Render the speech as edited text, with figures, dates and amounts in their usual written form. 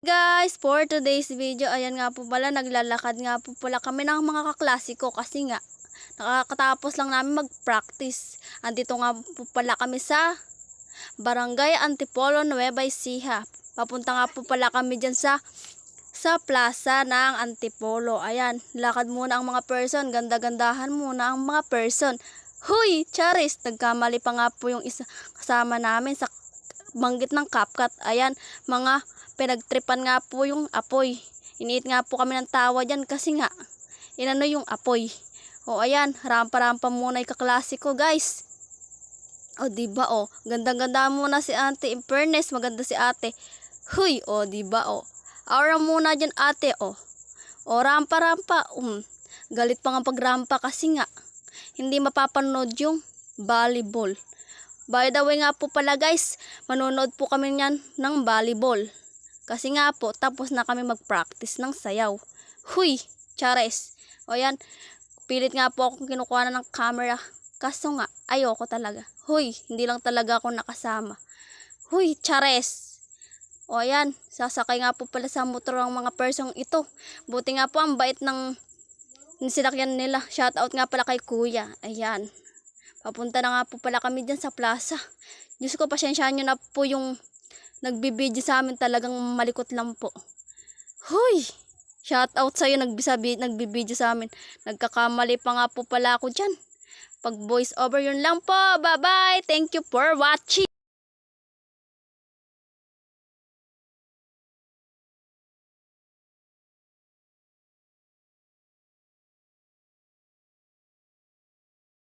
Guys, for today's video, ayan nga po pala, naglalakad nga po pala kami ng mga kaklasiko kasi nga, nakakatapos lang namin mag-practice. Andito nga po pala kami sa Barangay Antipolo, Nueva Ecija. Papunta nga po pala kami dyan sa plaza ng Antipolo. Ayan, lakad muna ang mga person, ganda-gandahan muna ang mga person. Huy, Charis, nagkamali pa nga po yung isa kasama namin sa banggit ng CapCut. Ayan, mga pinagtripan nga po yung apoy. Iniit nga po kami ng tawa dyan kasi nga inano yung apoy. O ayan, rampa-rampa muna yung kaklasiko guys. O diba o, ganda-ganda muna si ate. In fairness, maganda si ate. Huy, o diba o. Aura muna dyan ate o. O rampa-rampa. Galit pa nga pagrampa kasi nga hindi mapapanood yung volleyball. By the way nga po pala guys, manonood po kami niyan ng volleyball. Kasi nga po, tapos na kami mag-practice ng sayaw. Huy, Chares. O yan, pilit nga po akong kinukuha na ng camera. Kaso nga, ayoko talaga. Huy, hindi lang talaga ako nakasama. Huy, Chares. O yan, sasakay nga po pala sa motor ng mga persong ito. Buti nga po ang bait ng sinakyan nila. Shoutout nga pala kay Kuya. Ayan. Papunta na nga po pala kami dyan sa plaza. Diyos ko, pasyensyahan nyo na po yung nagbibideo sa amin, talagang malikot lang po. Hoy! Shoutout sa'yo nagbibideo sa amin. Nagkakamali pa nga po pala ako dyan. Pag voice over, yun lang po. Bye-bye! Thank you for watching!